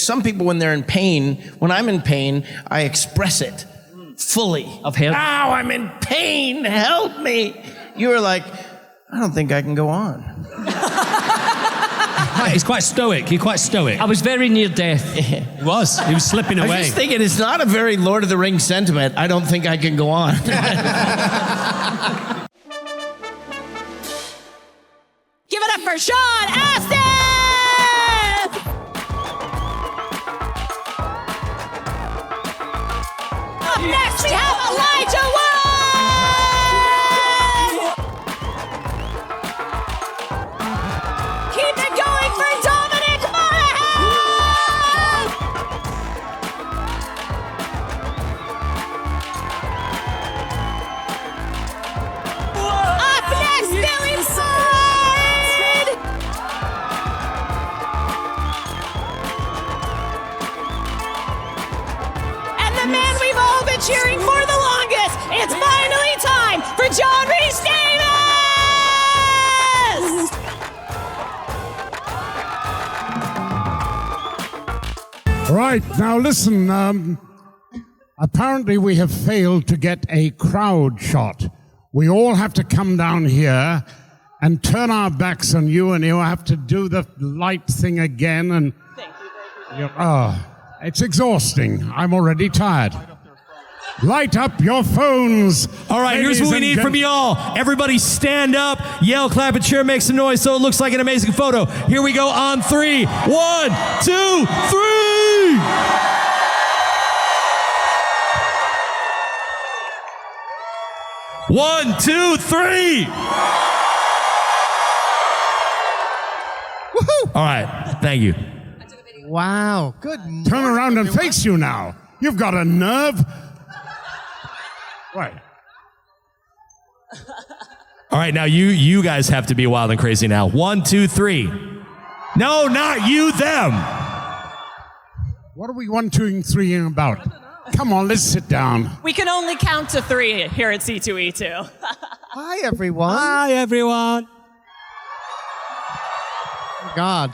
some people when they're in pain, when I'm in pain, I express it fully. Of help. Ow, I'm in pain, help me. You were like, I don't think I can go on. He's quite stoic. You're quite stoic. I was very near death. He was slipping I away. was just thinking, it's not a very Lord of the Rings sentiment. I don't think I can go on. Give it up for Sean Astin! Up next, we have Elijah Wood! Keep it going for Dominic Monaghan! Up next, Billy Side! And the man we've all been cheering for the longest, it's finally time for John Rhys-Davies! Right, now listen, apparently we have failed to get a crowd shot. We all have to come down here and turn our backs on you, and you have to do the light thing again, and... Thank you. It's exhausting. I'm already tired. Light up your phones. All right, here's what we need from y'all. Everybody stand up, yell, clap, and cheer, make some noise so it looks like an amazing photo. Here we go on 3. 1, 2, 3! 1, 2, 3! Woohoo! All right, thank you. Wow, good. Turn around and face you now. You've got a nerve. Right. All right, now you guys have to be wild and crazy now. 1, 2, 3. No, not you, them. What are we 1, 2, and 3 about? Come on, let's sit down. We can only count to 3 here at C2E2. Hi, everyone. Hi, everyone. Oh, God.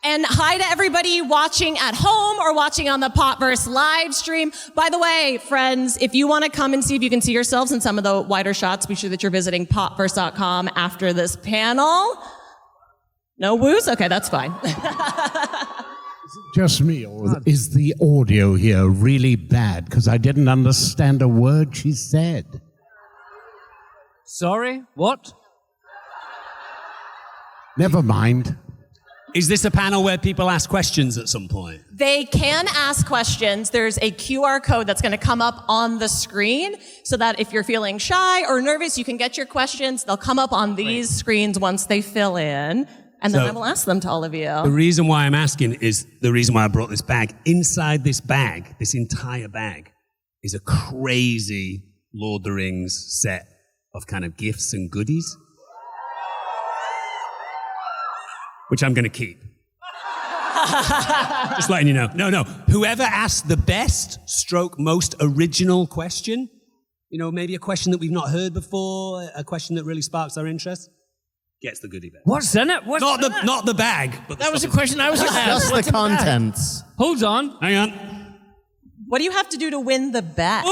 And hi to everybody watching at home or watching on the Potverse live stream. By the way, friends, if you want to come and see if you can see yourselves in some of the wider shots, be sure that you're visiting potverse.com after this panel. No woos? Okay, that's fine. Just me, or is the audio here really bad? Because I didn't understand a word she said. Sorry? What? Never mind. Is this a panel where people ask questions at some point? They can ask questions. There's a QR code that's going to come up on the screen so that if you're feeling shy or nervous, you can get your questions. They'll come up on these screens once they fill in, and then I will ask them to all of you. The reason why I'm asking is the reason why I brought this bag. Inside this bag, this entire bag, is a crazy Lord of the Rings set of kind of gifts and goodies, which I'm going to keep. Just letting you know. No. Whoever asked the best stroke most original question, you know, maybe a question that we've not heard before, a question that really sparks our interest, gets the goodie bag. What's in it? Not the bag, but That was a question I was going to ask. Just the contents. Hold on. Hang on. What do you have to do to win the bet?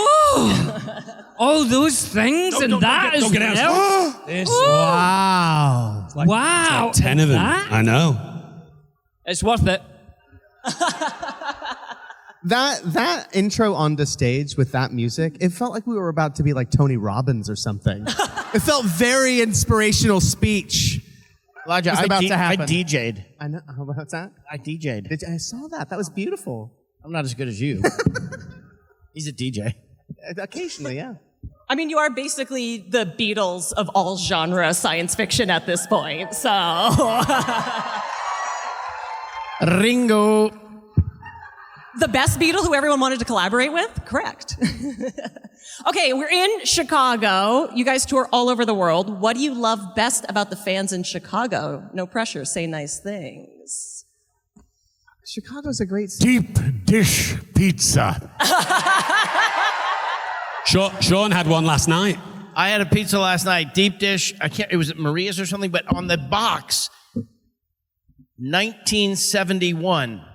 All those things and that as well? This. Wow. It's like 10 of them. That? I know. It's worth it. That intro on the stage with that music, it felt like we were about to be like Tony Robbins or something. It felt very inspirational speech. Elijah, What's about to happen? I DJ'd. I know. What's that? I DJ'd. I saw that. That was beautiful. I'm not as good as you. He's a DJ. Occasionally, yeah. I mean, you are basically the Beatles of all genre science fiction at this point, so... Ringo. The best Beatle who everyone wanted to collaborate with? Correct. Okay, we're in Chicago. You guys tour all over the world. What do you love best about the fans in Chicago? No pressure, say nice things. Chicago's a great city. Deep dish pizza. Sean had one last night. I had a pizza last night, deep dish. It was at Maria's or something, but on the box, 1971.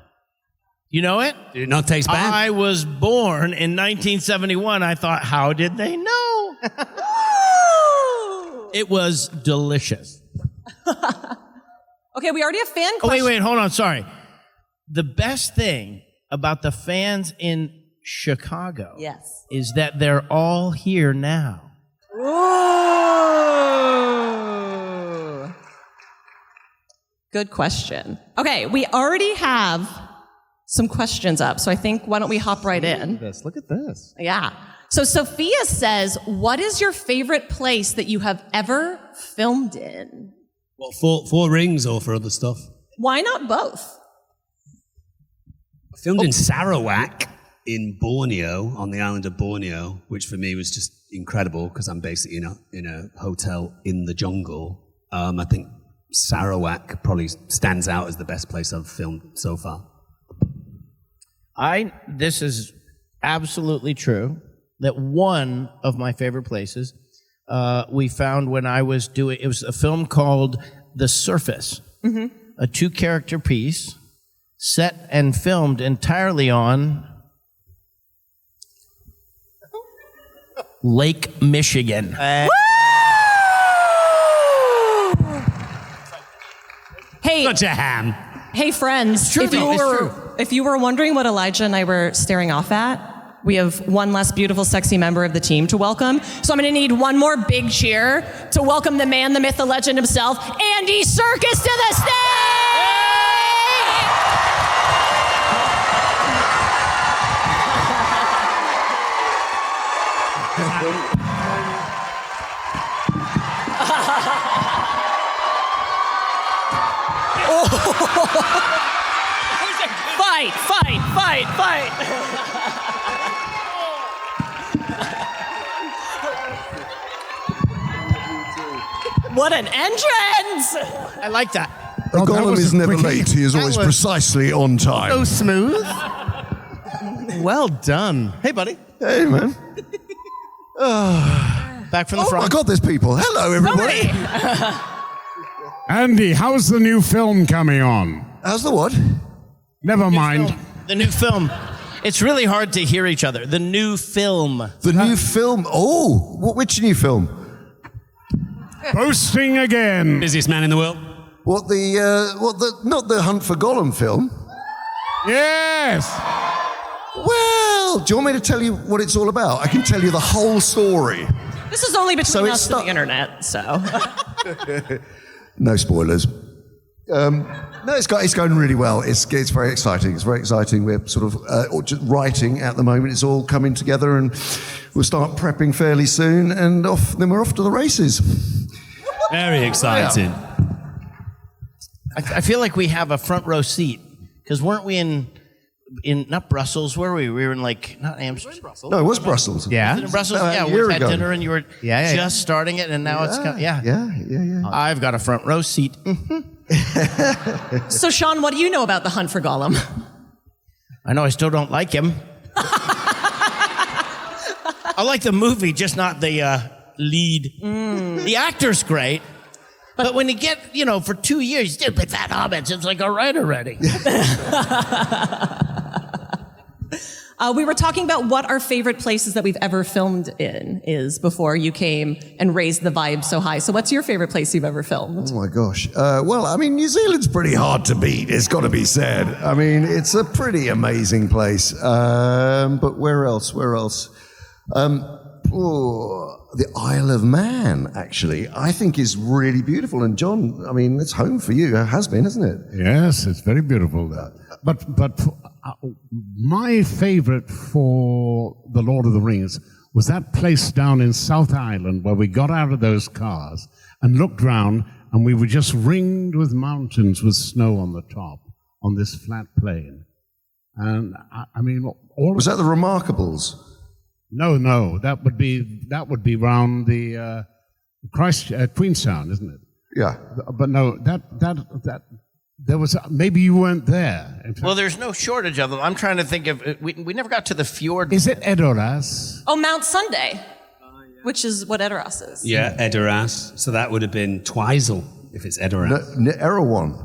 You know it? Did it not taste bad? I was born in 1971. I thought, how did they know? It was delicious. Okay, we already have fan Oh, questions. wait, hold on. Sorry. The best thing about the fans in Chicago is that they're all here now. Ooh. Good question. Okay, we already have some questions up, so I think why don't we hop right in? Look at this. Yeah. So Sophia says, what is your favorite place that you have ever filmed in? What, for Rings or for other stuff? Why not both? I filmed in Sarawak in Borneo, on the island of Borneo, which for me was just incredible because I'm basically in a hotel in the jungle. I think Sarawak probably stands out as the best place I've filmed so far. This is absolutely true, that one of my favorite places we found when I was doing, it was a film called The Surface, a 2-character piece set and filmed entirely on Lake Michigan. Hey, Such a ham. hey friends, if you were wondering what Elijah and I were staring off at, we have one less beautiful, sexy member of the team to welcome. So I'm going to need one more big cheer to welcome the man, the myth, the legend himself, Andy Serkis, to the stage! Fight! What an entrance! I like that. Oh, that Gollum was is a never quickie. late. He is always was- precisely on So time. smooth. Well done. Hey, buddy. Hey, man. Back from the Oh, front. my God, there's people. Hello, everybody. Andy, how's the new film coming on? How's the what? Never mind. The new film. It's really hard to hear each other. The new film. The new film. Oh, which new film? Boasting again. Busiest man in the world. Not the Hunt for Gollum film? Yes. Well, do you want me to tell you what it's all about? I can tell you the whole story. This is only between So it's us and not- the internet, so. No spoilers. No, it's going really well. It's very exciting. It's very exciting. We're sort of just writing at the moment. It's all coming together, and we'll start prepping fairly soon. And then we're off to the races. Very exciting. I feel like we have a front row seat because weren't we in not Brussels? Where were we? We were in not Amsterdam. No, it was Brussels. Yeah. In Brussels, A yeah. We year had ago. dinner and you were Yeah. just starting it, and now it's Yeah. I've got a front row seat. So, Sean, what do you know about the hunt for Gollum? I know I still don't like him. I like the movie, just not the lead. The actor's great. But when you get, for 2 years, stupid fat hobbits, it's like, all right already. We were talking about what our favorite places that we've ever filmed in is before you came and raised the vibe so high. So what's your favorite place you've ever filmed? Oh my gosh. Well, I mean, New Zealand's pretty hard to beat. It's got to be said. I mean, it's a pretty amazing place. But where else? The Isle of Man, actually, I think is really beautiful. And John, I mean, it's home for you. It has been, hasn't it? Yes, it's very beautiful there. But my favorite for The Lord of the Rings was that place down in South Island where we got out of those cars and looked round and we were just ringed with mountains with snow on the top on this flat plain. And I mean, all Was that the Remarkables? No, that would be round the Queenstown, isn't it? Yeah. But no, that there was maybe you weren't there. In fact, Well, there's no shortage of them. I'm trying to think of, we never got to the fjord. is it Edoras? Oh, Mount Sunday, which is what Edoras is. Yeah, Edoras. So that would have been Twizel if it's Edoras. Erewhon.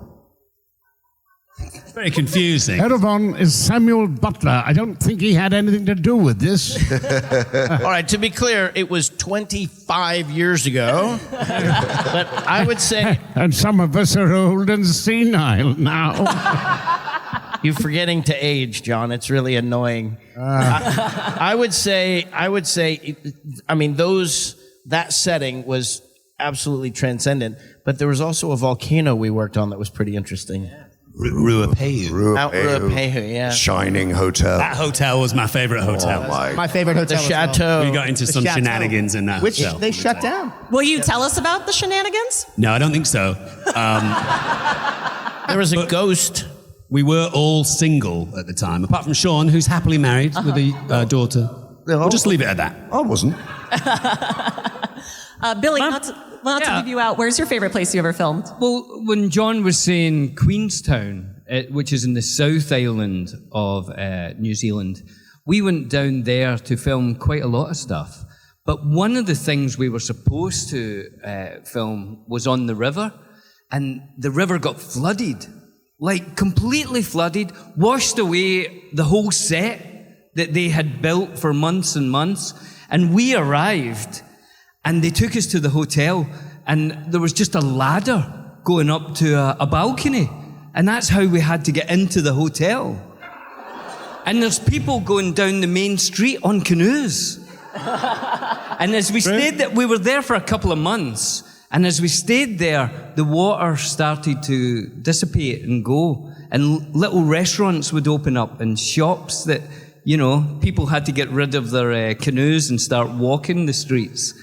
Very confusing. Erevan is Samuel Butler. I don't think he had anything to do with this. All right, to be clear, it was 25 years ago. But I would say And some of us are old and senile now. you're forgetting to age, John. It's really annoying. I would say, I mean, that setting was absolutely transcendent, but there was also a volcano we worked on that was pretty interesting. Ruapehu. Mount Ruapehu, yeah. Shining hotel. That hotel was my favorite hotel. My favorite hotel. The as well. chateau. We got into some chateau. shenanigans in that Which hotel. they shut down. Will you tell us about the shenanigans? No, I don't think so. There was a ghost. We were all single at the time, apart from Sean, who's happily married with a daughter. We'll just leave it at that. I wasn't. Billy, not to give you out, where's your favorite place you ever filmed? Well, when John was saying Queenstown, which is in the South Island of New Zealand, we went down there to film quite a lot of stuff. But one of the things we were supposed to film was on the river, and the river got flooded, like completely flooded, washed away the whole set that they had built for months and months. And we arrived, and they took us to the hotel, and there was just a ladder going up to a balcony. And that's how we had to get into the hotel. And there's people going down the main street on canoes. And as we stayed there, we were there for a couple of months. And as we stayed there, the water started to dissipate and go. And little restaurants would open up and shops that, you know, people had to get rid of their canoes and start walking the streets.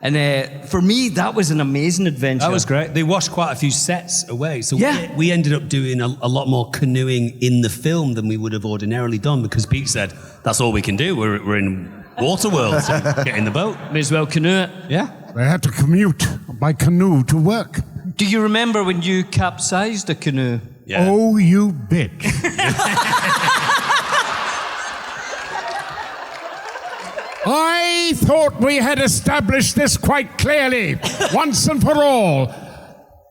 And for me, that was an amazing adventure. That was great. They washed quite a few sets away. So Yeah. we ended up doing a lot more canoeing in the film than we would have ordinarily done, because Pete said, that's all we can do. We're in Waterworld, so get in the boat. May as well canoe it. Yeah. They had to commute by canoe to work. Do you remember when you capsized a canoe? Yeah. Oh, you bitch. I thought we had established this quite clearly, once and for all.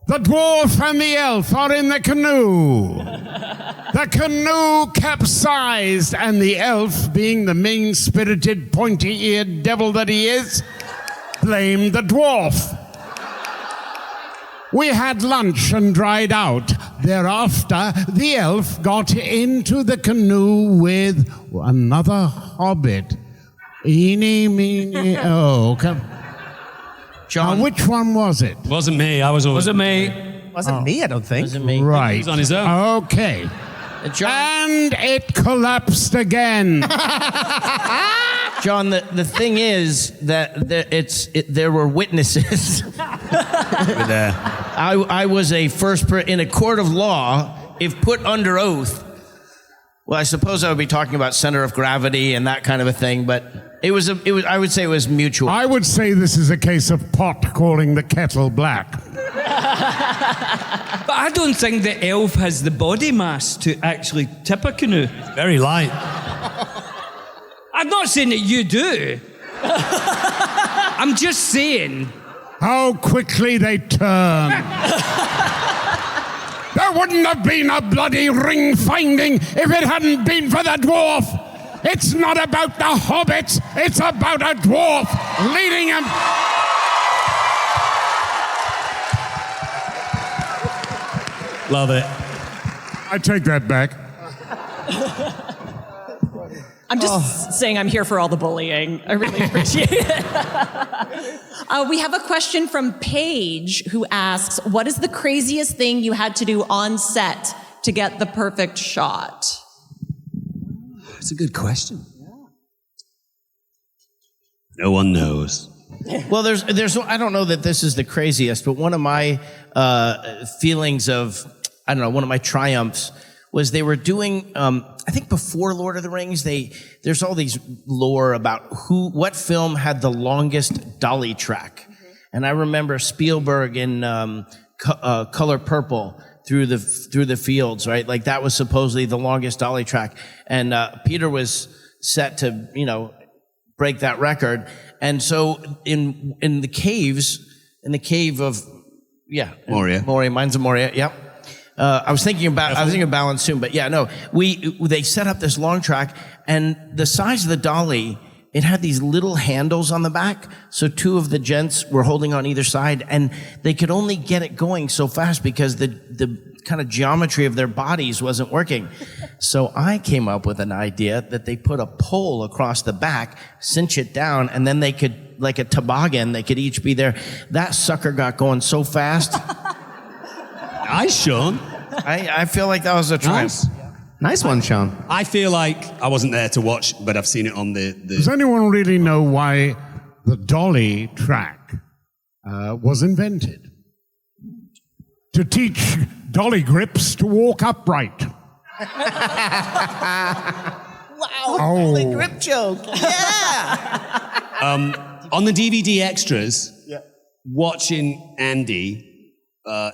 The dwarf and the elf are in the canoe. The canoe capsized, and the elf, being the mean-spirited, pointy-eared devil that he is, blamed the dwarf. We had lunch and dried out. Thereafter, the elf got into the canoe with another hobbit. Eeny, meeny, oh, come. John, Now, which one was it? Wasn't me. I was always... Was it me? Wasn't me, I don't think. wasn't me. Right. He was on his own. Okay. John, And it collapsed again. John, the thing is that there were witnesses. Over there. I was in a court of law, if put under oath. Well, I suppose I would be talking about center of gravity and that kind of a thing, but it was. I would say it was mutual. I would say this is a case of pot calling the kettle black. But I don't think the elf has the body mass to actually tip a canoe. Very light. I'm not saying that you do. I'm just saying. How quickly they turn. There wouldn't have been a bloody ring finding if it hadn't been for the dwarf. It's not about the hobbits, it's about a dwarf leading him. Love it. I take that back. I'm just saying I'm here for all the bullying. I really appreciate it. We have a question from Paige, who asks, what is the craziest thing you had to do on set to get the perfect shot? That's a good question. No one knows. Well, there's. I don't know that this is the craziest, but one of my feelings of, I don't know, one of my triumphs was they were doing. I think before Lord of the Rings, there's all these lore about what film had the longest dolly track, and I remember Spielberg in Color Purple through the fields, right? Like that was supposedly the longest dolly track, and Peter was set to break that record. And so in the cave of Moria. Mines of Moria, yep. I was thinking of balance soon, but yeah, no. They set up this long track, and the size of the dolly, it had these little handles on the back, so two of the gents were holding on either side, and they could only get it going so fast because the kind of geometry of their bodies wasn't working. So I came up with an idea that they put a pole across the back, cinch it down, and then they could, like a toboggan, they could each be there. That sucker got going so fast. Nice, Sean. I feel like that was a triumph. Nice one, Sean. I feel like I wasn't there to watch, but I've seen it on the... Does anyone really know why the dolly track was invented? To teach dolly grips to walk upright. Wow, the grip joke. Yeah. On the DVD extras, watching Andy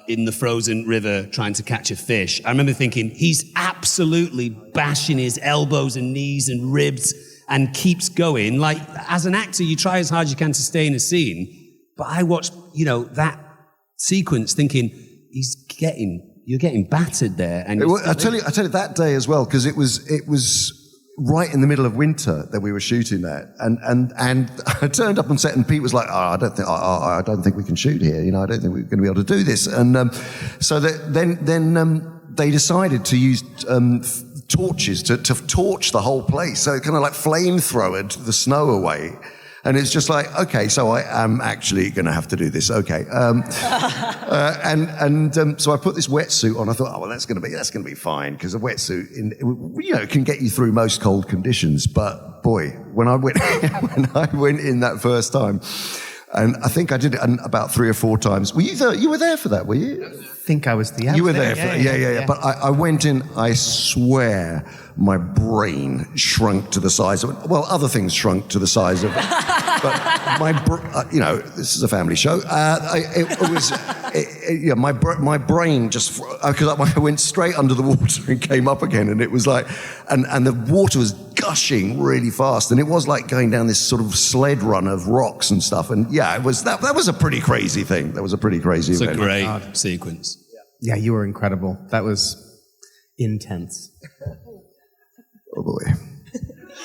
in the frozen river trying to catch a fish, I remember thinking, he's absolutely bashing his elbows and knees and ribs and keeps going. Like, as an actor, you try as hard as you can to stay in a scene, but I watched, that sequence thinking, you're getting battered there. And I tell you that day as well, because it was right in the middle of winter that we were shooting that, and I turned up on set, and Pete was like, "Oh, I don't think we can shoot here. I don't think we're going to be able to do this." And so then they decided to use torches to torch the whole place, so it kind of like flamethrowered the snow away. And it's just like, okay, so I am actually going to have to do this. Okay, so I put this wetsuit on. I thought, oh well, that's going to be fine, because a wetsuit, can get you through most cold conditions. But boy, when I went in that first time, and I think I did it about 3 or 4 times. Were you there? You were there for that, were you? I think I was the. You were there for that. Yeah. But I went in. I swear, my brain shrunk to the size of it. Well, other things shrunk to the size of it. But this is a family show. My brain just, because I went straight under the water and came up again, and it was like, and the water was gushing really fast, and it was like going down this sort of sled run of rocks and stuff. And yeah, it was that was a pretty crazy thing. That was a pretty crazy event. It's a great sequence. Yeah, you were incredible. That was intense. Oh boy.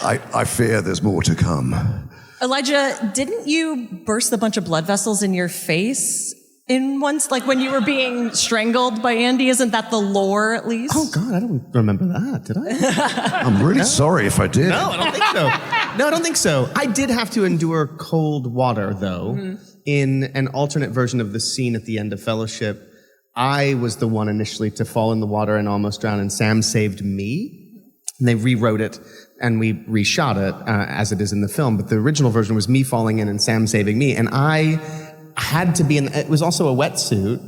I fear there's more to come. Elijah, didn't you burst a bunch of blood vessels in your face in once, like when you were being strangled by Andy? Isn't that the lore, at least? Oh God, I don't remember that, did I? I'm really sorry if I did. No, I don't think so. No, I don't think so. I did have to endure cold water, though. In an alternate version of the scene at the end of Fellowship, I was the one initially to fall in the water and almost drown, and Sam saved me. And they rewrote it, and we reshot it as it is in the film. But the original version was me falling in and Sam saving me. And I had to be in, it was also a wetsuit,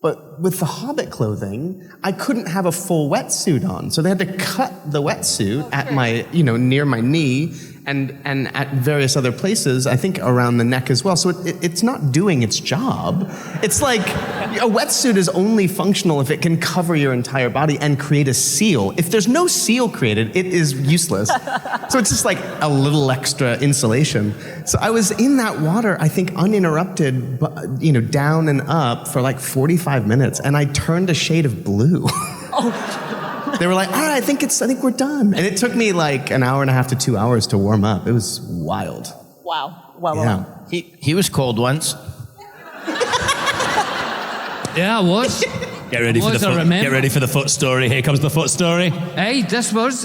but with the Hobbit clothing, I couldn't have a full wetsuit on. So they had to cut the wetsuit at my, near my knee, and at various other places, I think around the neck as well. So it's not doing its job. It's like a wetsuit is only functional if it can cover your entire body and create a seal. If there's no seal created, it is useless. So it's just like a little extra insulation. So I was in that water, I think uninterrupted, down and up for like 45 minutes, and I turned a shade of blue. They were like, all right, I think we're done. And it took me like an hour and a half to 2 hours to warm up. It was wild. Wow. Yeah. He was cold once. Yeah, I was. Get ready for the foot story. Here comes the foot story. Hey,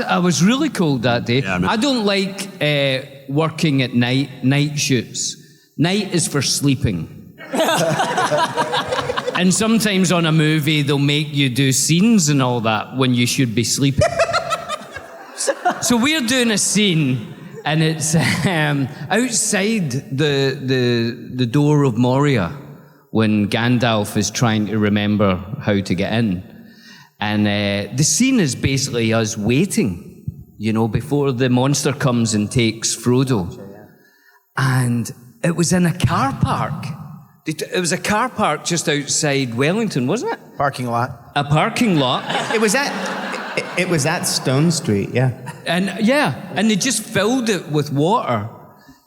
I was really cold that day. Yeah, I don't like working at night shoots. Night is for sleeping. And sometimes on a movie, they'll make you do scenes and all that when you should be sleeping. So we're doing a scene, and it's outside the door of Moria when Gandalf is trying to remember how to get in. And the scene is basically us waiting, before the monster comes and takes Frodo. And it was in a car park. It was a car park just outside Wellington, wasn't it? Parking lot. A parking lot. It was at Stone Street, yeah. And they just filled it with water,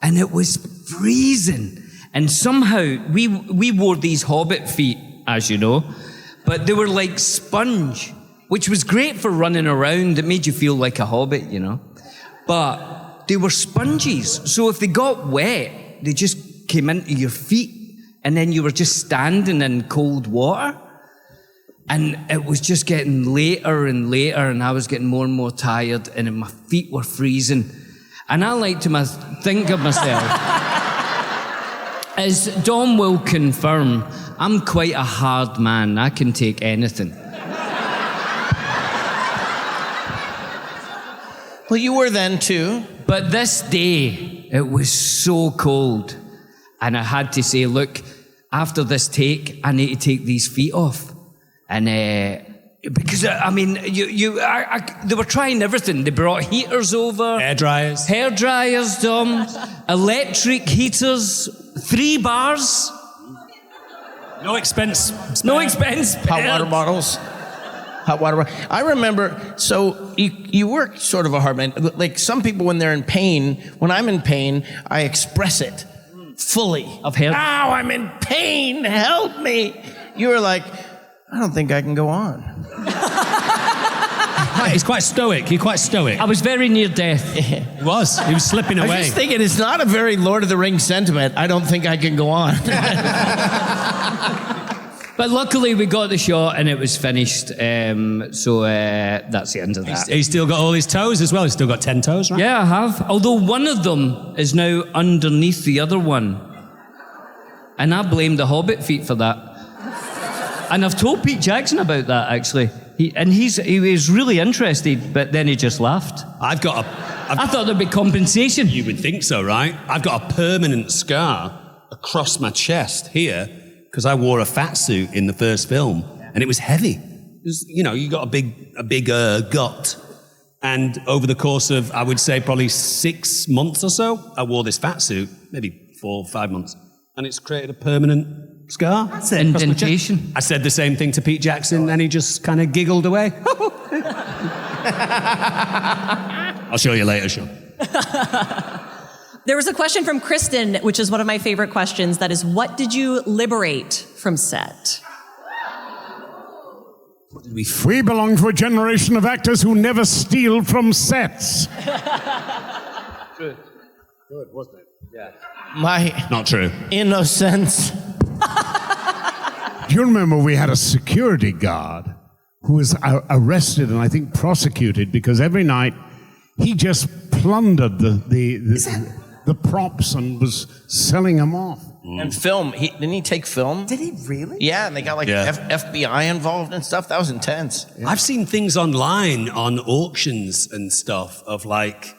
and it was freezing. And somehow we wore these Hobbit feet, as you know, but they were like sponge, which was great for running around. It made you feel like a hobbit, you know. But they were sponges, so if they got wet, they just came into your feet, and then you were just standing in cold water. And it was just getting later and later, and I was getting more and more tired, and my feet were freezing. And I like to think of myself, as Dom will confirm, I'm quite a hard man. I can take anything. Well, you were then too. But this day, it was so cold. And I had to say, look, after this take, I need to take these feet off. And because, I mean, they were trying everything. They brought heaters over. Hair dryers. Hair dryers, Dom. Electric heaters. 3 bars. No expense. No expense. Hot water bottles. Hot water. I remember, so you work sort of a hard man. Like some people when they're in pain, when I'm in pain, I express it fully. Of hair. Ow, I'm in pain, help me. You were like, I don't think I can go on. He's quite stoic. You're quite stoic. I was very near death. He was slipping I was away. just thinking, it's not a very Lord of the Rings sentiment. I don't think I can go on. But luckily we got the shot and it was finished. So that's the end of that. He's still got all his toes as well. He's still got 10 toes, right? Yeah, I have. Although one of them is now underneath the other one. And I blame the Hobbit feet for that. And I've told Pete Jackson about that, actually. He was really interested, but then he just laughed. I thought there'd be compensation. You would think so, right? I've got a permanent scar across my chest here because I wore a fat suit in the first film, and it was heavy. It was, you know, you got a big gut. And over the course of, I would say, probably 6 months or so, I wore this fat suit, maybe 4 or 5 months, and it's created a permanent scar. That's it. Indentation. I said the same thing to Pete Jackson, and he just kind of giggled away. I'll show you later, Sean. There was a question from Kristen, which is one of my favorite questions. That is, what did you liberate from set? We belong to a generation of actors who never steal from sets. Good, wasn't it? Yeah. My Not true. innocence. Do you remember we had a security guard who was arrested and I think prosecuted because every night he just plundered the props and was selling them off. And film. Didn't he take film? Did he really? Yeah, and they got like FBI involved and stuff. That was intense. Yeah. I've seen things online on auctions and stuff of like,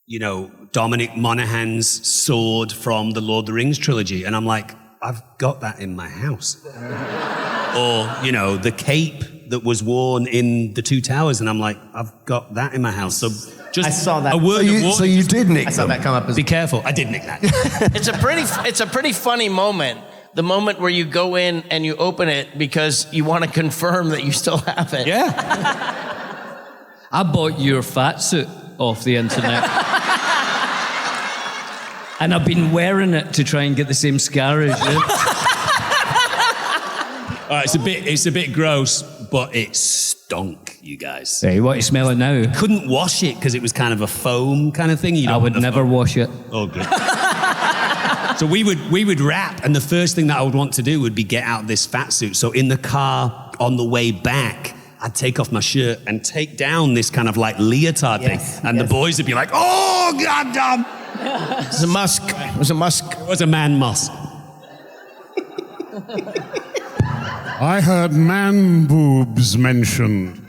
you know, Dominic Monaghan's sword from the Lord of the Rings trilogy. And I'm like, I've got that in my house. Or, you know, the cape that was worn in the Two Towers. And I'm like, I've got that in my house. So just I saw that. a word of warning. So you did nick I saw them. that come up as Be careful. I did nick that. It's a pretty funny moment. The moment where you go in and you open it because you want to confirm that you still have it. Yeah. I bought your fat suit off the internet. And I've been wearing it to try and get the same scar as you. All right, it's a bit gross, but it stunk, you guys. Hey, what, you smell it now? Couldn't wash it because it was kind of a foam kind of thing. You I would never wash it. Oh, good. So we would wrap, and the first thing that I would want to do would be get out this fat suit. So in the car on the way back, I'd take off my shirt and take down this kind of like leotard thing, and the boys would be like, "Oh, goddamn!" It was a musk. It was a musk. It was a man musk. I heard man boobs mentioned.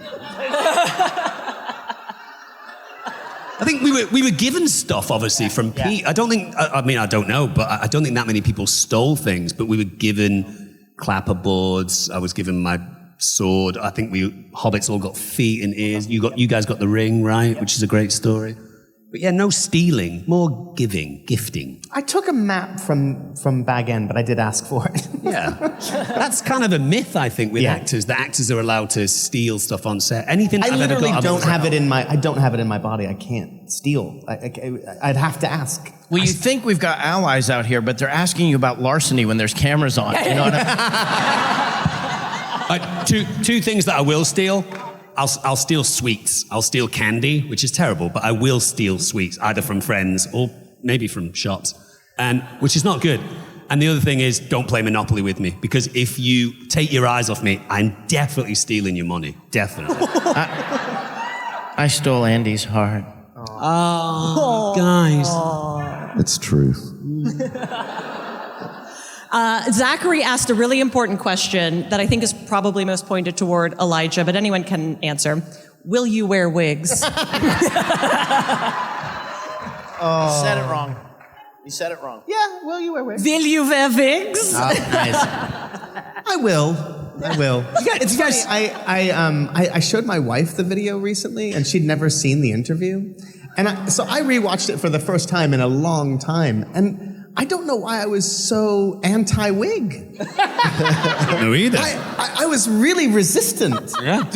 I think we were given stuff, obviously, from Pete. I don't think, I mean, I don't know, but I don't think that many people stole things, but we were given clapper boards. I was given my sword. I think hobbits all got feet and ears. You guys got the ring, right? Which is a great story. But yeah, no stealing, more gifting. I took a map from Bag End, but I did ask for it. Yeah. That's kind of a myth, I think, with actors. The actors are allowed to steal stuff on set. Anything I I've ever literally got, don't have it in my. I don't have it in my body. I can't steal. I'd have to ask. Well, you think we've got allies out here, but they're asking you about larceny when there's cameras on. You know what I mean? Two things that I will steal. I'll steal sweets. I'll steal candy, which is terrible, but I will steal sweets, either from friends or maybe from shops, and which is not good. And the other thing is, don't play Monopoly with me, because if you take your eyes off me, I'm definitely stealing your money. Definitely. I stole Andy's heart. Oh, guys. It's true. Zachary asked a really important question that I think is probably most pointed toward Elijah, but anyone can answer. Will you wear wigs? You said it wrong. You said it wrong. Yeah, will you wear wigs? Will you wear wigs? Nice. I will. It's funny. I showed my wife the video recently, and she'd never seen the interview, and so I rewatched it for the first time in a long time, and I don't know why I was so anti-wig. No, either. I was really resistant. Yeah.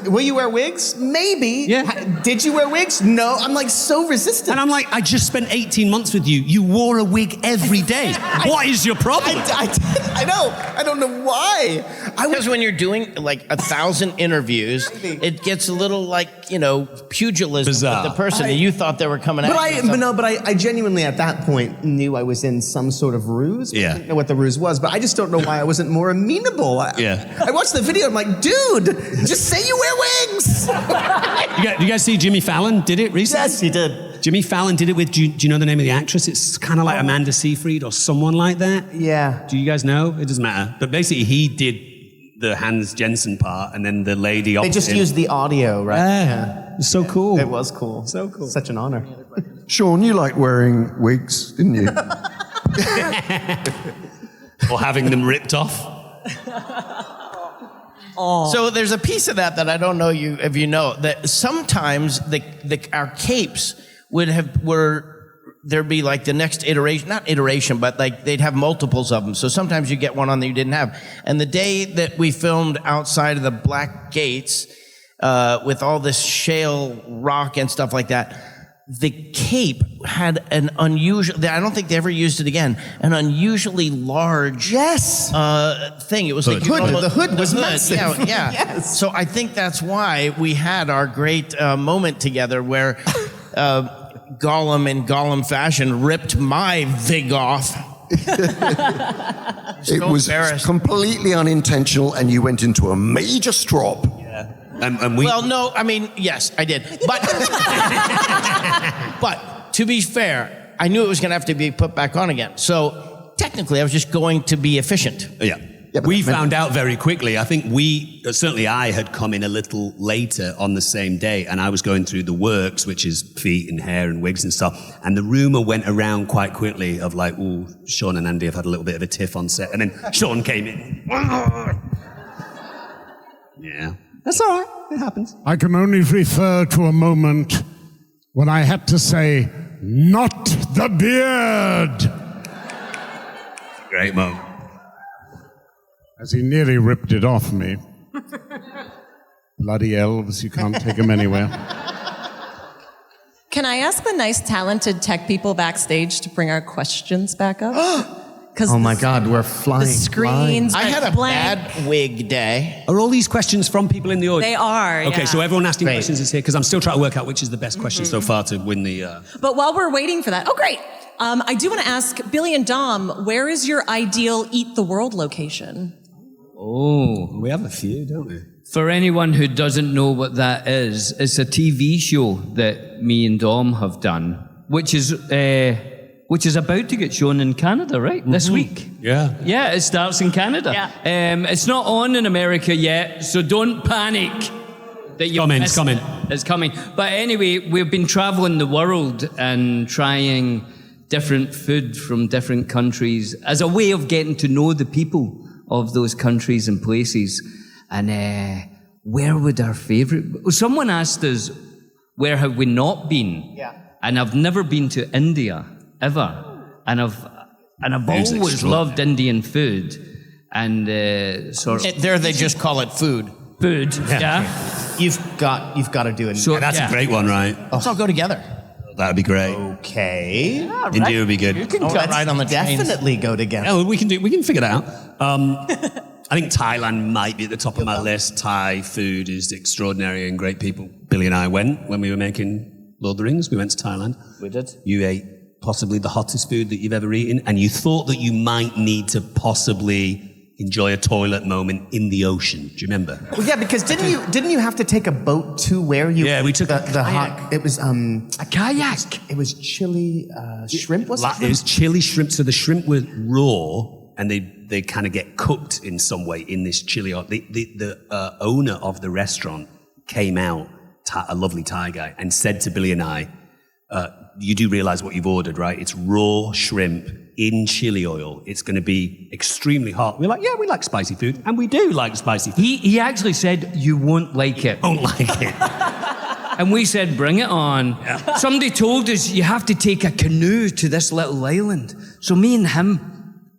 Will you wear wigs? Maybe. Yeah. Did you wear wigs? No. I'm like so resistant. And I'm like, I just spent 18 months with you. You wore a wig every day. What is your problem? I know. I don't know why. Because when you're doing like 1,000 interviews, it gets a little like, pugilism Bizarre. with the person, and you thought they were coming at you. But I genuinely at that point knew I was in some sort of ruse. Yeah. I didn't know what the ruse was, but I just don't know why I wasn't more amenable. I watched the video. I'm like, dude, just say you wear wigs. You guys see Jimmy Fallon did it recently? Yes, he did. Jimmy Fallon did it with, do you know the name of the actress? It's kind of like Amanda Seyfried or someone like that. Yeah. Do you guys know? It doesn't matter. But basically, he did the Hans Jensen part, and then the lady They opposite just him. used the audio, right? Yeah. It's so cool. It was cool. So cool. Such an honor. Sean, you liked wearing wigs, didn't you? Or having them ripped off. So there's a piece of that I don't know if you know, that sometimes our capes there'd be like the next iteration, not iteration, but like they'd have multiples of them. So sometimes you get one on that you didn't have. And the day that we filmed outside of the Black Gates, with all this shale rock and stuff like that, the cape had an unusual, I don't think they ever used it again, an unusually large thing. It was like The hood was massive. Yeah. Yes. So I think that's why we had our great moment together where Gollum in Gollum fashion ripped my vig off. It was completely unintentional, and you went into a major strop. And we... Well, no, I mean, yes, I did. But, but to be fair, I knew it was going to have to be put back on again. So technically, I was just going to be efficient. Yeah. We found out very quickly. I think certainly I had come in a little later on the same day, and I was going through the works, which is feet and hair and wigs and stuff. And the rumor went around quite quickly of like, oh, Sean and Andy have had a little bit of a tiff on set. And then Sean came in. Yeah. That's all right. It happens. I can only refer to a moment when I had to say, "Not the beard," Great moment. as he nearly ripped it off me. Bloody elves, you can't take them anywhere. Can I ask the nice, talented tech people backstage to bring our questions back up? Because Oh my God, we're flying. the screens I had a blank. bad wig day. Are all these questions from people in the audience? They are. Okay, yeah. so everyone asking Great. questions is here, because I'm still trying to work out which is the best question so far to win the... But while we're waiting for that, great. I do want to ask Billy and Dom, where is your ideal Eat the World location? Oh, We have a few, don't we? for anyone who doesn't know what that is, it's a TV show that me and Dom have done, which is about to get shown in Canada, right? This week. Yeah. Yeah, it starts in Canada. Yeah. It's not on in America yet, so don't panic that you'll Coming, miss it's coming. it. It's coming. But anyway, we've been traveling the world and trying different food from different countries as a way of getting to know the people of those countries and places. And where would our favorite... Someone asked us, where have we not been? Yeah. And I've never been to India, ever. And I've Music's always strong. loved Indian food. And sort of There they just call it food. food, yeah. You've got to do it. So- Yeah, that's Yeah. a great one, right? Let's all go together. That'd be great. Okay. India would be good. You can come right on the trains. Definitely go together. Oh, we can figure that out. I think Thailand might be at the top of my list. Thai food is extraordinary and great people. Billy and I went when we were making Lord of the Rings. We went to Thailand. We did. You ate possibly the hottest food that you've ever eaten, and you thought that you might need to possibly enjoy a toilet moment in the ocean. Do you remember? Well, yeah, because didn't you have to take a boat to where you? Yeah, we took the hot. It was A kayak. It was chili shrimp. Was it? It was chili shrimp. So the shrimp were raw, and they kind of get cooked in some way in this chili oil. The owner of the restaurant came out, a lovely Thai guy, and said to Billy and I, "You do realize what you've ordered, right? It's raw shrimp in chili oil. It's going to be extremely hot." We're like, "Yeah, we like spicy food," and we do like spicy food. He actually said, you won't like it. Don't like it. And we said, bring it on. Yeah. Somebody told us you have to take a canoe to this little island. So me and him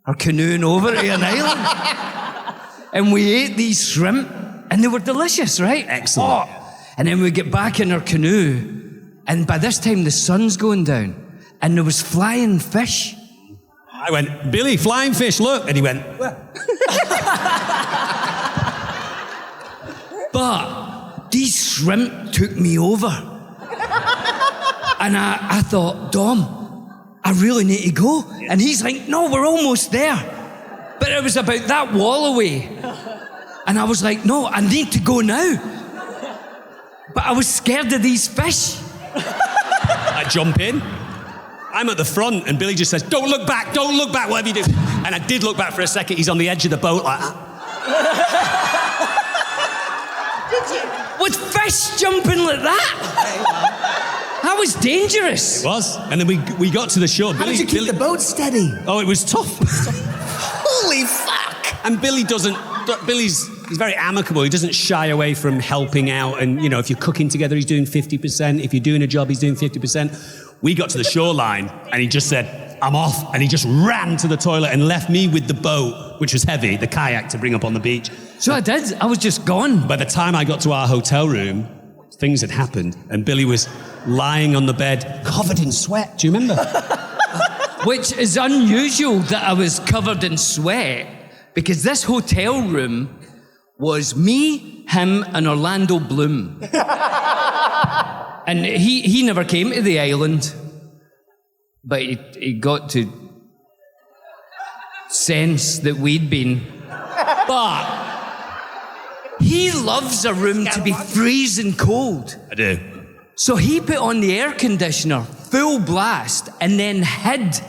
are canoeing over to an island. And we ate these shrimp, and they were delicious, right? Excellent. Oh. And then we get back in our canoe, and by this time the sun's going down, and there was flying fish. I went, "Billy, flying fish, look." And he went, "Where?" But these shrimp took me over. And I thought, Dom, I really need to go. And he's like, no, we're almost there. But it was about that wall away. And I was like, no, I need to go now. But I was scared of these fish. I jump in. I'm at the front, and Billy just says, don't look back, whatever you do. And I did look back for a second. He's on the edge of the boat like that. With fish jumping like that? That was dangerous. It was. And then we got to the shore. How did you keep the boat steady? Oh, it was tough. Holy fuck! And Billy's very amicable. He doesn't shy away from helping out. And, you know, if you're cooking together, he's doing 50%. If you're doing a job, he's doing 50%. We got to the shoreline, and he just said, I'm off. And he just ran to the toilet and left me with the boat, which was heavy, the kayak, to bring up on the beach. So I did. I was just gone. By the time I got to our hotel room, things had happened, and Billy was lying on the bed, covered in sweat. Do you remember? Which is unusual that I was covered in sweat, because this hotel room was me, him, and Orlando Bloom. And he never came to the island, but he got to sense that we'd been. But he loves a room to be freezing cold. I do. So he put on the air conditioner, full blast, and then hid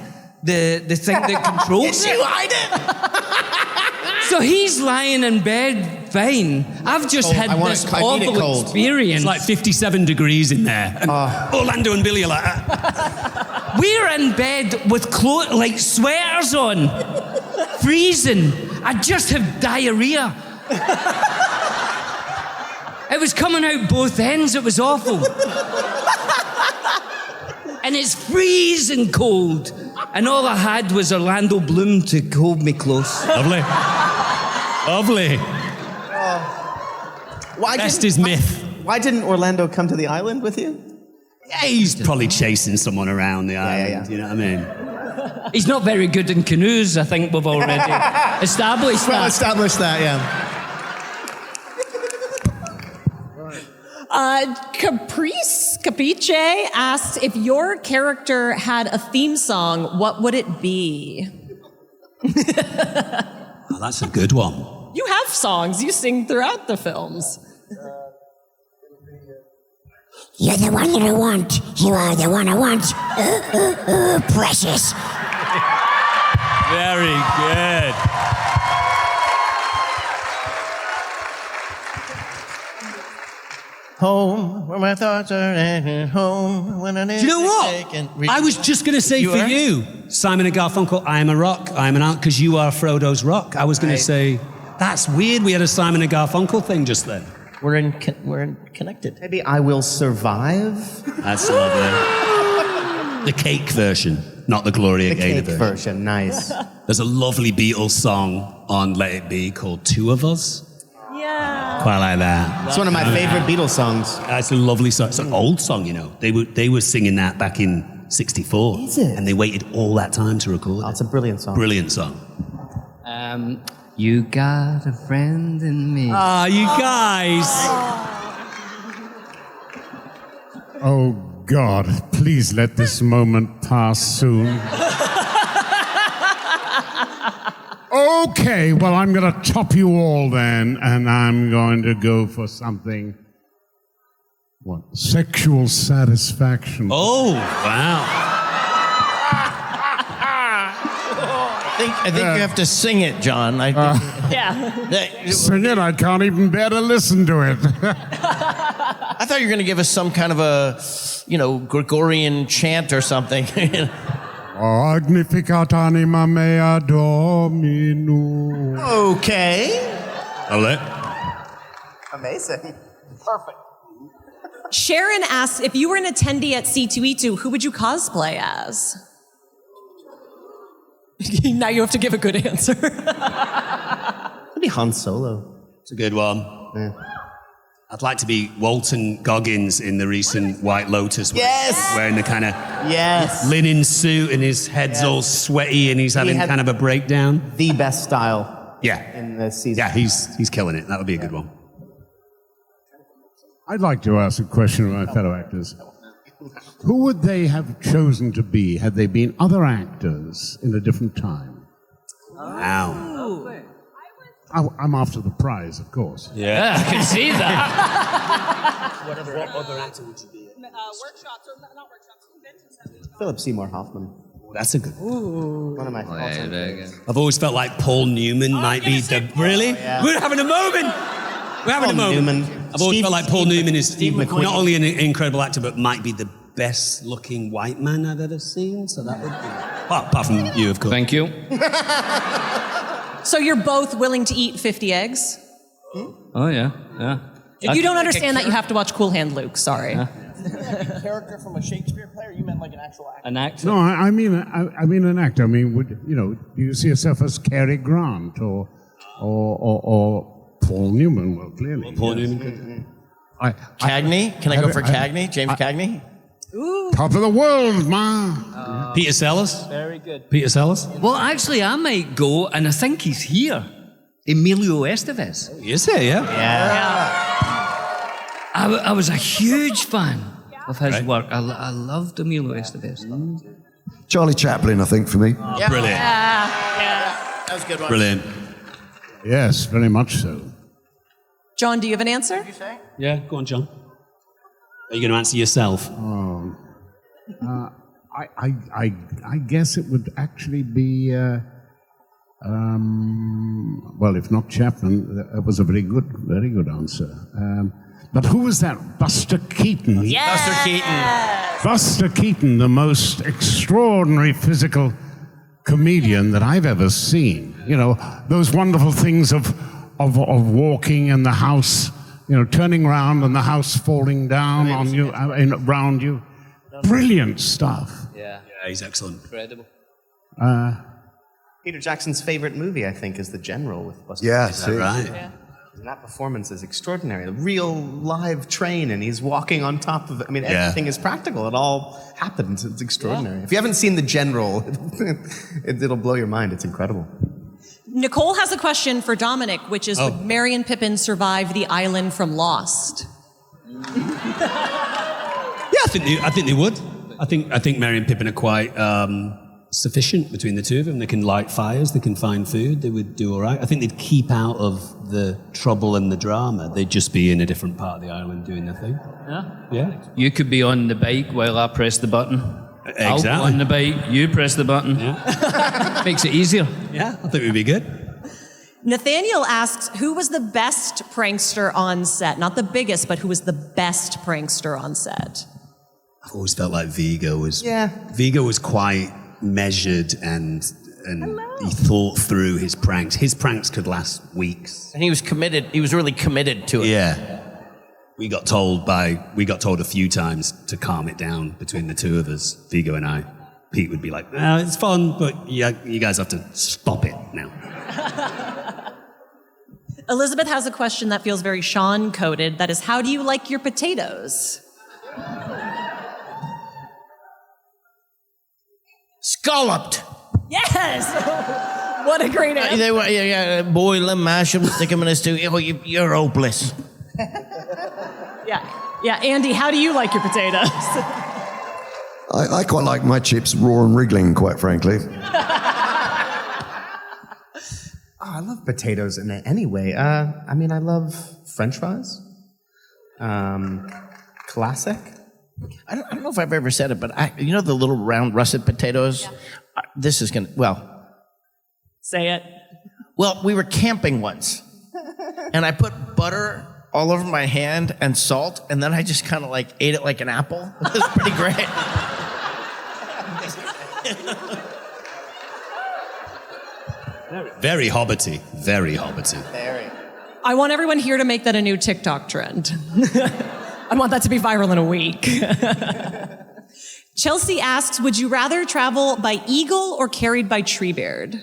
the thing that controls it. hide it? So he's lying in bed, fine. I've just had this awful experience. It's like 57 degrees in there. And Orlando and Billy are like that. We're in bed with like sweaters on, freezing. I just have diarrhea. It was coming out both ends. It was awful. And it's freezing cold. And all I had was Orlando Bloom to hold me close. Lovely. Lovely. Best is myth. Why didn't Orlando come to the island with you? Yeah, he's probably chasing someone around the island. Yeah. You know what I mean? He's not very good in canoes, I think we've already established Well, that. established that, yeah. Capiche asked, if your character had a theme song, what would it be? Oh, that's a good one. You have songs you sing throughout the films. You're the one that I want. You are the one I want. Precious. Very good. Home, where my thoughts are at home. When I Do you know what? I was just going to say You for are? you, Simon and Garfunkel, I am a rock, I am an ant, because you are Frodo's rock. I was going to say, that's weird. We had a Simon and Garfunkel thing just then. We're connected. Maybe I Will Survive? That's lovely. The cake version, not the Gloria The Gaynor cake version, nice. There's a lovely Beatles song on Let It Be called Two of Us. Yeah. Quite like that. It's one of my favorite Beatles songs. It's a lovely song. It's an old song, you know. They were singing that back in 64. Is it? And they waited all that time to record Oh, it. it's a brilliant song. Brilliant song. You got a friend in me. Ah, you guys. Oh, God, please let this moment pass soon. Okay, well, I'm going to top you all then, and I'm going to go for something. What? Sexual satisfaction. Oh, wow. I think you have to sing it, John. Yeah. Sing it, I can't even bear to listen to it. I thought you were going to give us some kind of a, Gregorian chant or something. Magnificat anima mea Domino. Okay. I'll let. Amazing. Perfect. Sharon asks, if you were an attendee at C2E2, who would you cosplay as? Now you have to give a good answer. Maybe Han Solo. It's a good one. Yeah. I'd like to be Walton Goggins in the recent White Lotus. Yes! Wearing the kind of Yes. linen suit and his head's all sweaty and he's having had- kind of a breakdown. The best style Yeah. in this season. Yeah, he's killing it. That would be a good one. I'd like to ask a question of my fellow actors. Who would they have chosen to be had they been other actors in a different time? Wow. I'm after the prize, of course. Yeah, I can see that. What other actor would you be? Workshops, or not workshops, conventions. Philip Seymour Hoffman. That's a good One of my all-time favorites. I've always felt like Paul Newman might be the... Really? We're having a moment! We're having a Paul moment. Newman. I've always felt like Paul Newman is Steve McQueen. not only an incredible actor, but might be the best-looking white man I've ever seen. So that would be... Well, apart from you, of course. Thank you. So you're both willing to eat 50 eggs? Oh, yeah, yeah. You don't understand that you have to watch Cool Hand Luke, sorry. Character from a Shakespeare play, or you meant like an actual actor? An actor? No, I mean an actor. I mean, do you see yourself as Cary Grant or Paul Newman? Well, clearly. Paul Newman. Cagney? Can I go for Cagney? James Cagney? Top of the world, man. Peter Sellers? Very good. Peter Sellers? Well, actually, I might go, and I think he's here. Emilio Estevez. Yes, yeah. I was a huge fan of his work. I loved Emilio Estevez. Charlie Chaplin, I think, for me. Yeah. Brilliant. That was a good one. Brilliant. Yes, very much so. John, do you have an answer? Yeah, go on, John. Are you going to answer yourself? I guess it would actually be, well, if not Chaplin, that was a very good answer. But who was that? Buster Keaton. Buster Keaton. Buster Keaton, the most extraordinary physical comedian that I've ever seen. You know, those wonderful things of walking in the house, turning around and the house falling down on you, around you. Brilliant stuff. Yeah, he's excellent. incredible. Peter Jackson's favorite movie, I think, is The General with Buster. Yeah, Is that right? And that performance is extraordinary. A real live train, and he's walking on top of it. I mean, everything is practical. It all happens. It's extraordinary. If you haven't seen The General, it'll blow your mind. It's incredible. Nicole has a question for Dominic, which is, would Merry and Pippin survive the island from Lost? Yeah, I think they would. I think Merry and Pippin are quite sufficient between the two of them. They can light fires, they can find food, they would do all right. I think they'd keep out of the trouble and the drama. They'd just be in a different part of the island doing their thing. Yeah. You could be on the bike while I press the button. Exactly. I'll on the bike, you press the button. Yeah. Makes it easier. Yeah, I think we'd be good. Nathaniel asks, who was the best prankster on set? Not the biggest, but who was the best prankster on set? I've always felt like Vigo was. Yeah. Vigo was quite measured and he thought through his pranks. His pranks could last weeks. And he was committed. He was really committed to it. Yeah. We got told a few times to calm it down between the two of us, Vigo and I. Pete would be like, it's fun, but yeah, you guys have to stop it now. Elizabeth has a question that feels very Sean-coded. That is, how do you like your potatoes? Scalloped. Yes! What a great answer. They were, boil them, mash them, stick them in a stew. Oh, you're hopeless. Yeah, Andy, how do you like your potatoes? I quite like my chips raw and wriggling, quite frankly. I love potatoes in any way. I mean, I love French fries. Classic. I don't know if I've ever said it, but the little round russet potatoes? Yeah. This is going to, Say it. Well, we were camping once, and I put butter all over my hand and salt, and then I just kind of ate it like an apple. It was pretty great. Very hobbity. Very hobbity. I want everyone here to make that a new TikTok trend. I want that to be viral in a week. Chelsea asks, would you rather travel by eagle or carried by Treebeard?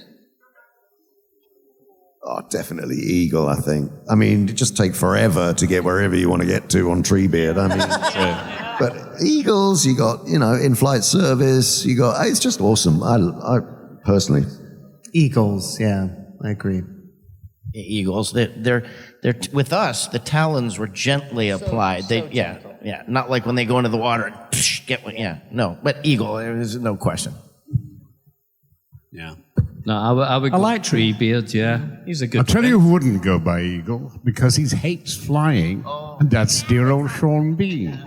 Oh, definitely eagle, I think. I mean, it just take forever to get wherever you want to get to on Treebeard. I mean, but eagles, you got, in-flight service, it's just awesome. I personally. Eagles, yeah, I agree. Eagles, they're with us, the talons were gently applied. Not like when they go into the water and get one. No, but eagle, there's no question. Yeah. No, I would. I like Treebeard. Yeah, he's a good. I'll tell you who wouldn't go by eagle because he hates flying, and that's dear old Sean Bean.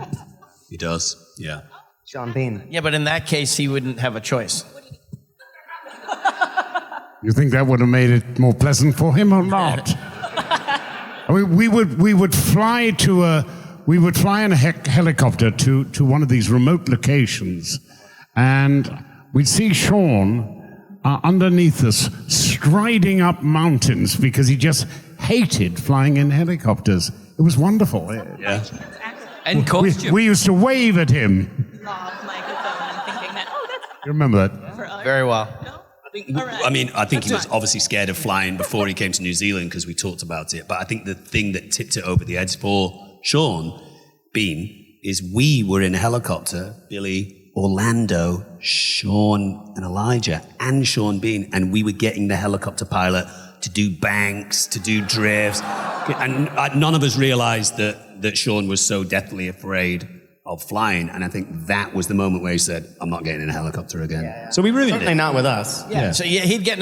He does. Yeah. Sean Bean. Yeah, but in that case, he wouldn't have a choice. You think that would have made it more pleasant for him or not? I mean, we would fly in a helicopter to one of these remote locations, and we'd see Sean underneath us striding up mountains because he just hated flying in helicopters. It was wonderful. Yeah. And costume. We used to wave at him. You remember that? Very well. I think he was obviously scared of flying before he came to New Zealand because we talked about it. But I think the thing that tipped it over the edge for Sean Bean is we were in a helicopter, Billy, Orlando, Sean and Elijah, and Sean Bean, and we were getting the helicopter pilot to do banks, to do drifts. And none of us realized that Sean was so deathly afraid of flying, and I think that was the moment where he said, I'm not getting in a helicopter again. Yeah. So we ruined Certainly it. not with us. Yeah. So he'd get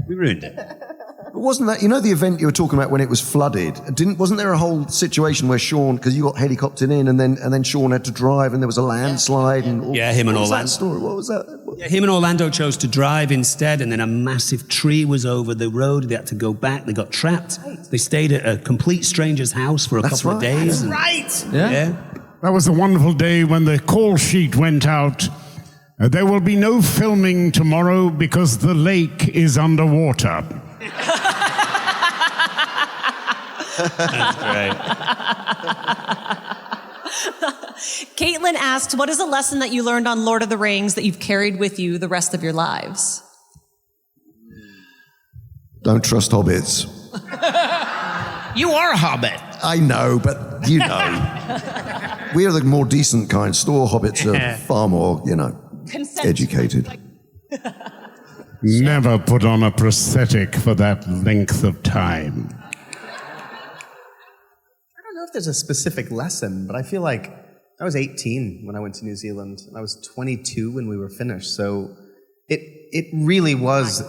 We ruined it. But wasn't that, the event you were talking about when it was flooded? Wasn't there a whole situation where Sean, because you got helicoptered in and then Sean had to drive and there was a landslide and him and Orlando. Orlando. That story? What was that? Yeah, him and Orlando chose to drive instead, and then a massive tree was over the road. They had to go back. They got trapped. They stayed at a complete stranger's house for a couple of days. right. Yeah. That was a wonderful day when the call sheet went out. There will be no filming tomorrow because the lake is underwater. That's great. Caitlin asks, what is a lesson that you learned on Lord of the Rings that you've carried with you the rest of your lives? Don't trust hobbits. You are a hobbit. I know, but you know. We are the more decent kind. Store hobbits are far more, educated. Never put on a prosthetic for that length of time. I don't know if there's a specific lesson, but I feel like I was 18 when I went to New Zealand, and I was 22 when we were finished. So it really was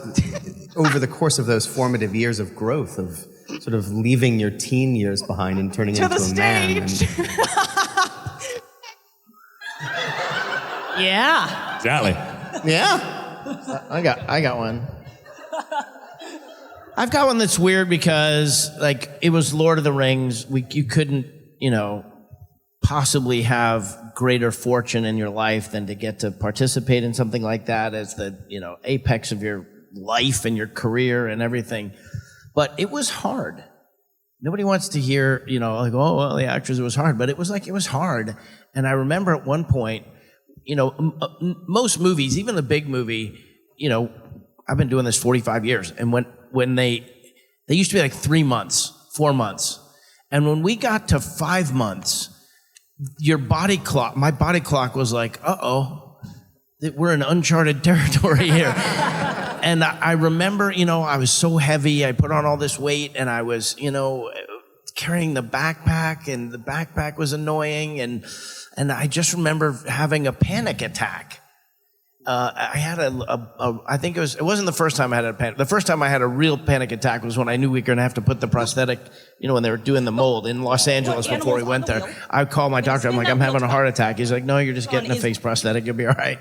over the course of those formative years of growth, of sort of leaving your teen years behind and turning into a man. Yeah. Exactly. Yeah. I got one. I've got one that's weird because it was Lord of the Rings. You couldn't, possibly have greater fortune in your life than to get to participate in something like that as the, apex of your life and your career and everything. But it was hard. Nobody wants to hear, the actors, it was hard. But it was hard. And I remember at one point, most movies, even a big movie, I've been doing this 45 years. And when they used to be 3 months, 4 months. And when we got to 5 months, my body clock was like, we're in uncharted territory here. and I remember, I was so heavy. I put on all this weight, and I was, carrying the backpack, and the backpack was annoying, and I just remember having a panic attack. I had I think it wasn't the first time I had a panic. The first time I had a real panic attack was when I knew we were going to have to put the prosthetic, when they were doing the mold in Los Angeles before we went there. I called my doctor. I'm like, I'm having a heart attack. He's like, no, you're just getting a face prosthetic. You'll be all right.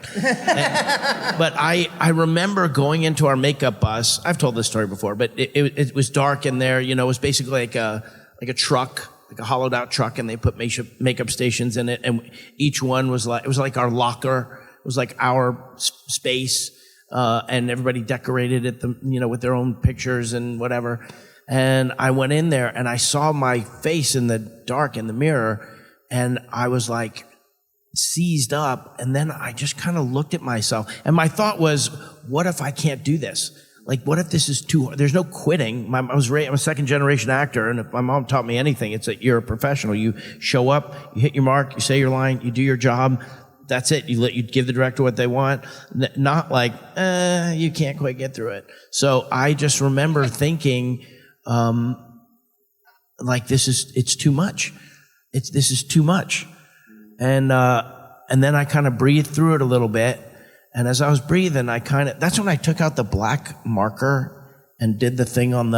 But I remember going into our makeup bus. I've told this story before, but it was dark in there. It was basically like a truck, like a hollowed out truck, and they put makeup stations in it. And each one was like our locker. It was like our space, and everybody decorated it, with their own pictures and whatever. And I went in there and I saw my face in the dark in the mirror, and I was like seized up. And then I just kind of looked at myself, and my thought was, what if I can't do this? Like, what if this is too hard? There's no quitting. I'm a second generation actor, and if my mom taught me anything, it's that you're a professional. You show up, you hit your mark, you say your line, you do your job. That's it. You give the director what they want. Not like, you can't quite get through it. So I just remember thinking, like, it's too much. This is too much. And then I kind of breathed through it a little bit. And as I was breathing, that's when I took out the black marker and did the thing on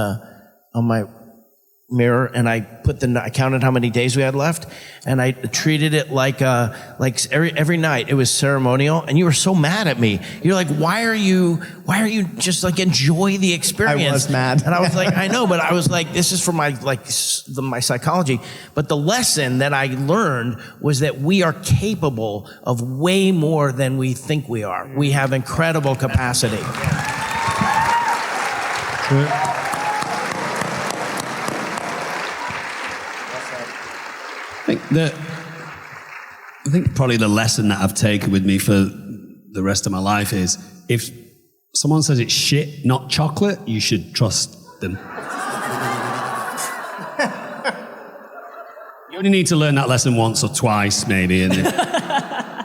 my mirror, and I counted how many days we had left, and I treated it like every night it was ceremonial. And you were so mad at me. You're like, why are you just like enjoy the experience? I was mad. And I was like, I know, but I was like, this is for my my psychology. But the lesson that I learned was that we are capable of way more than we think we are. We have incredible capacity. I think probably the lesson that I've taken with me for the rest of my life is, if someone says it's shit, not chocolate, you should trust them. You only need to learn that lesson once or twice, maybe, and it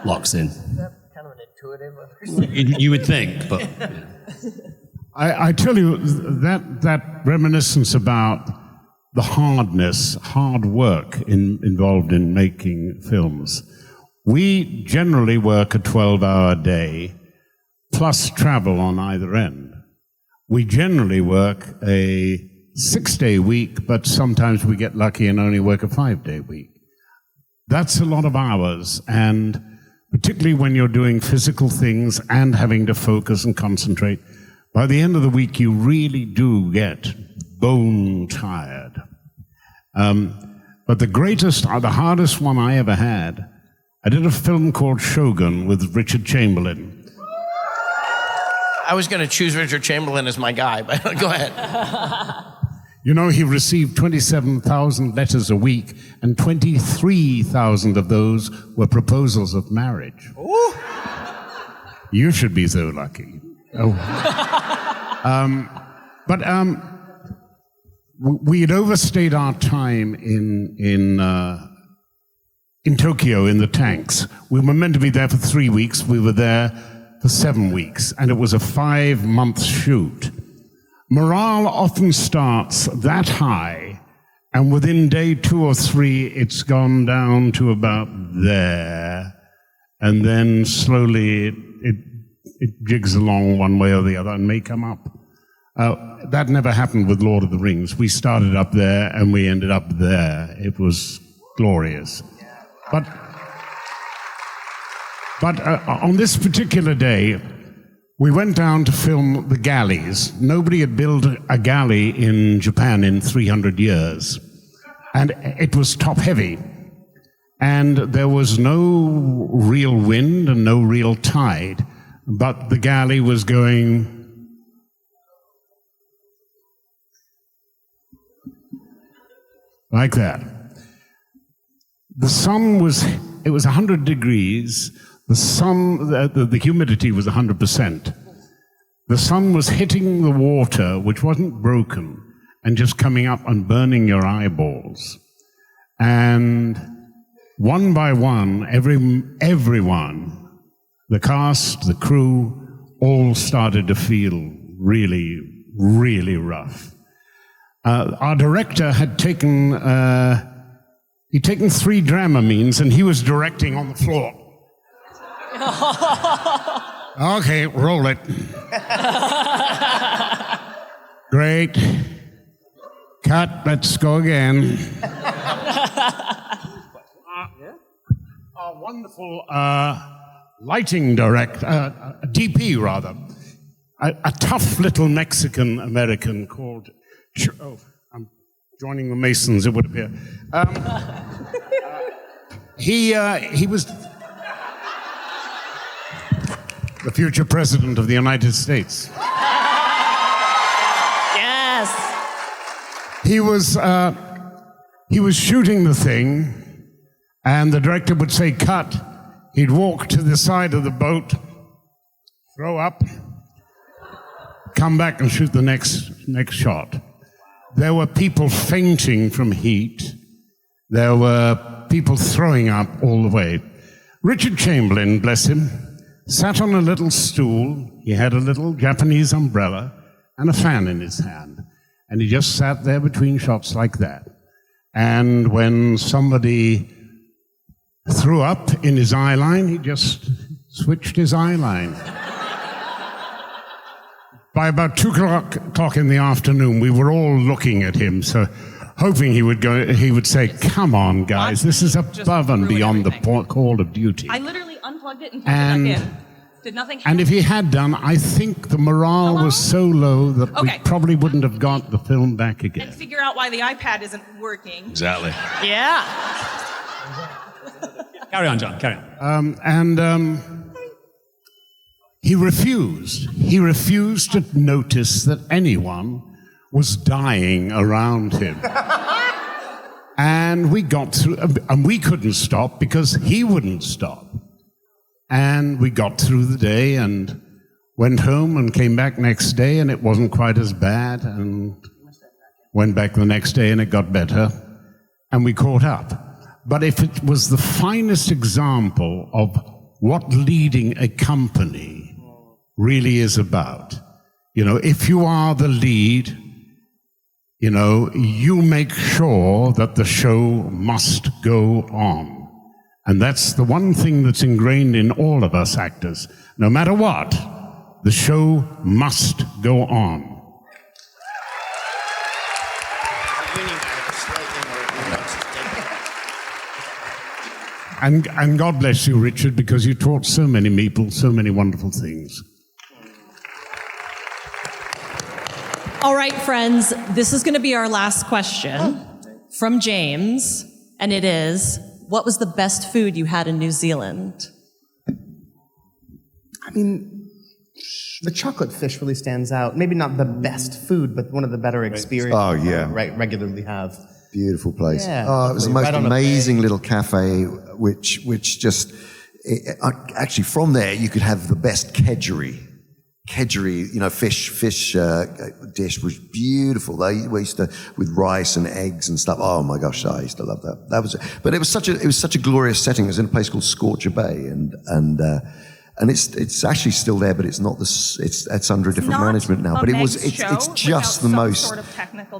locks in. Kind of an intuitive. You would think, but... Yeah. I tell you, that reminiscence about the hard work involved in making films. We generally work a 12-hour day, plus travel on either end. We generally work a 6-day week, but sometimes we get lucky and only work a 5-day week. That's a lot of hours, and particularly when you're doing physical things and having to focus and concentrate, by the end of the week you really do get bone tired. But the hardest one I ever had, I did a film called Shogun with Richard Chamberlain. I was going to choose Richard Chamberlain as my guy, but go ahead. He received 27,000 letters a week, and 23,000 of those were proposals of marriage. Ooh. You should be so lucky. Oh. We had overstayed our time in Tokyo in the tanks. We were meant to be there for 3 weeks. We were there for 7 weeks, and it was a 5-month shoot. Morale often starts that high, and within day 2 or 3, it's gone down to about there, and then slowly it jigs along one way or the other and may come up. That never happened with Lord of the Rings. We started up there and we ended up there. It was glorious. But on this particular day, we went down to film the galleys. Nobody had built a galley in Japan in 300 years. And it was top heavy. And there was no real wind and no real tide. But the galley was going like that. The sun it was 100 degrees. The sun, the humidity was 100%. The sun was hitting the water, which wasn't broken, and just coming up and burning your eyeballs. And one by one, everyone, the cast, the crew, all started to feel really, really rough. Our director had taken, he'd taken 3 Dramamines and he was directing on the floor. Okay, roll it. Great. Cut, let's go again. Our wonderful lighting director, DP rather, a tough little Mexican-American called, I'm joining the Masons, it would appear. He was the future president of the United States. Yes. He was shooting the thing, and the director would say, cut. He'd walk to the side of the boat, throw up, come back and shoot the next shot. There were people fainting from heat. There were people throwing up all the way. Richard Chamberlain, bless him, sat on a little stool. He had a little Japanese umbrella and a fan in his hand. And he just sat there between shots like that. And when somebody threw up in his eye line, he just switched his eye line. By about 2 o'clock in the afternoon, we were all looking at him, so hoping he would say, come on, guys, this is above and beyond the call of duty. I literally unplugged it and plugged it back in. Did nothing happen? And if he had done, I think the morale was so low that we probably wouldn't have got the film back again. And figure out why the iPad isn't working. Exactly. Yeah. Carry on, John, carry on. He refused. He refused to notice that anyone was dying around him. And we got through, and we couldn't stop because he wouldn't stop. And we got through the day and went home and came back next day, and it wasn't quite as bad, and went back the next day and it got better, and we caught up. But if it was the finest example of what leading a company really is about, if you are the lead, you make sure that the show must go on. And that's the one thing that's ingrained in all of us actors. No matter what, the show must go on. And God bless you, Richard, because you taught so many people so many wonderful things. All right, friends, this is going to be our last question from James, and it is, what was the best food you had in New Zealand? I mean, the chocolate fish really stands out. Maybe not the best food, but one of the better experiences I regularly have. Beautiful place. Yeah, oh, it was the most right amazing little cafe, which just, actually from there you could have the best kedgeree, fish dish was beautiful. We used to, with rice and eggs and stuff. Oh my gosh, I used to love that. But it was such a glorious setting. It was in a place called Scorcher Bay, and it's actually still there, but it's not it's under a different management now. But it's just the most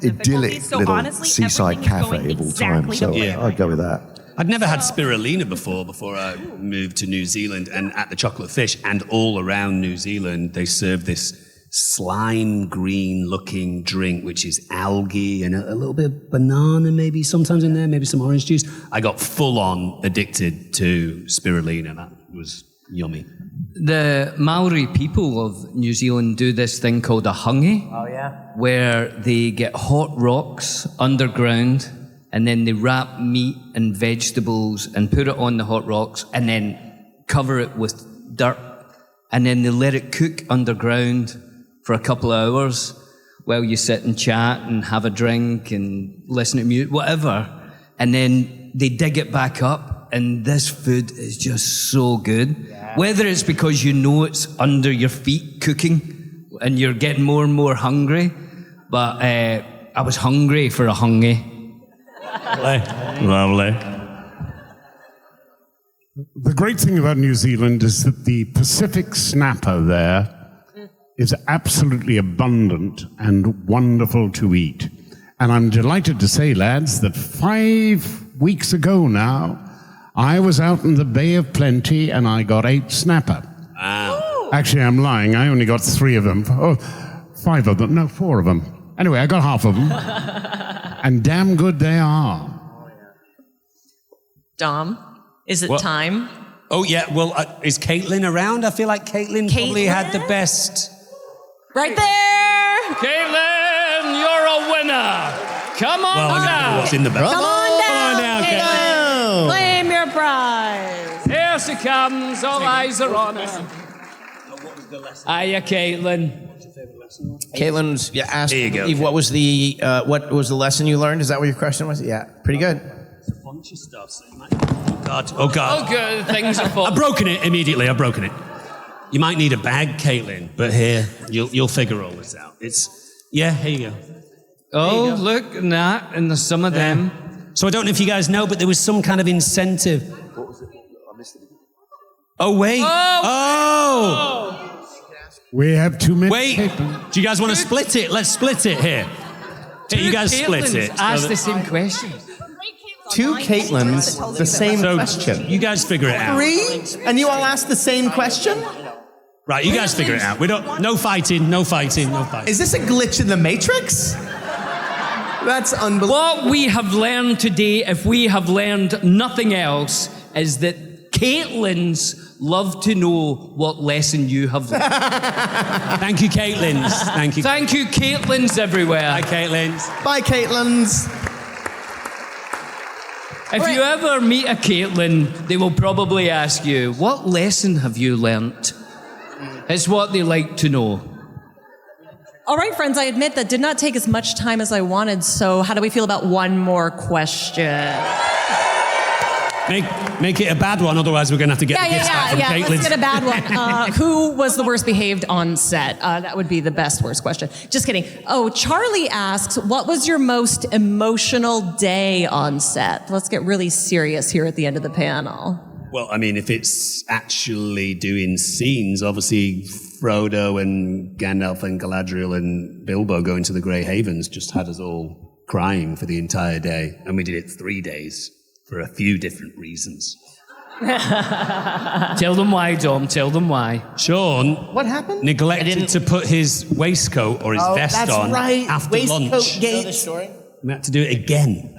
idyllic little seaside cafe of all time. So I'd go with that. I'd never had spirulina before I moved to New Zealand, and at the Chocolate Fish and all around New Zealand, they serve this slime green looking drink, which is algae and a little bit of banana maybe sometimes in there, maybe some orange juice. I got full on addicted to spirulina. That was yummy. The Maori people of New Zealand do this thing called a hangi. Oh, yeah? Where they get hot rocks underground, and then they wrap meat and vegetables and put it on the hot rocks and then cover it with dirt. And then they let it cook underground for a couple of hours while you sit and chat and have a drink and listen to music, whatever. And then they dig it back up, and this food is just so good. Yeah. Whether it's because it's under your feet cooking and you're getting more and more hungry, but I was hungry for a hangi. Lovely. The great thing about New Zealand is that the Pacific snapper there is absolutely abundant and wonderful to eat. And I'm delighted to say, lads, that 5 weeks ago now, I was out in the Bay of Plenty and I got 8 snapper. Wow. Actually, I'm lying. I only got 3 of them. Oh, 5 of them. No, 4 of them. Anyway, I got half of them. And damn good they are. Dom, is it time? Oh, yeah. Well, is Caitlin around? I feel like Caitlin probably had the best. Right there! Caitlin, you're a winner. Come on Well, I down. know what's in the bag. Come on down, down, Caitlin. Claim your prize. Here she comes. All eyes are on her. Hiya, Caitlin. Caitlin asked There you go, Eve, what was the lesson you learned? Is that what your question was? Yeah, pretty good. It's a bunch of stuff. So you might... Oh, God. Oh, good. Things are full. I've broken it immediately. I've broken it. You might need a bag, Caitlin, but here, you'll figure all this out. Here you go. Oh, look, Nat, and there's some of them. So I don't know if you guys know, but there was some kind of incentive. What was it? I missed it. Oh, wait. Oh! We have 2 minutes. Wait. Do you guys want to split it? Let's split it here. Here, you guys split it. Ask the same question. 2 Caitlins, the same question. You guys figure it out. 3? And you all asked the same question? Right, you guys figure it out. No fighting. Is this a glitch in the Matrix? That's unbelievable. What we have learned today, if we have learned nothing else, is that Caitlins love to know what lesson you have learned. Thank you, Caitlins. Thank you. Thank you, Caitlins everywhere. Bye, Caitlins. Bye, Caitlins. If you ever meet a Caitlin, they will probably ask you, what lesson have you learnt? It's what they like to know. All right, friends, I admit that did not take as much time as I wanted, so how do we feel about one more question? Make it a bad one, otherwise we're going to have to get the gifts back from Caitlin. Let's get a bad one. Who was the worst behaved on set? That would be the worst question. Just kidding. Oh, Charlie asks, what was your most emotional day on set? Let's get really serious here at the end of the panel. Well, I mean, if it's actually doing scenes, obviously Frodo and Gandalf and Galadriel and Bilbo going to the Grey Havens just had us all crying for the entire day. And we did it 3 days for a few different reasons. Tell them why, Dom. Tell them why. Sean What happened? neglected to put his waistcoat or his vest that's on right. after Waistcoat lunch. gate. You know the story? We had to do it again.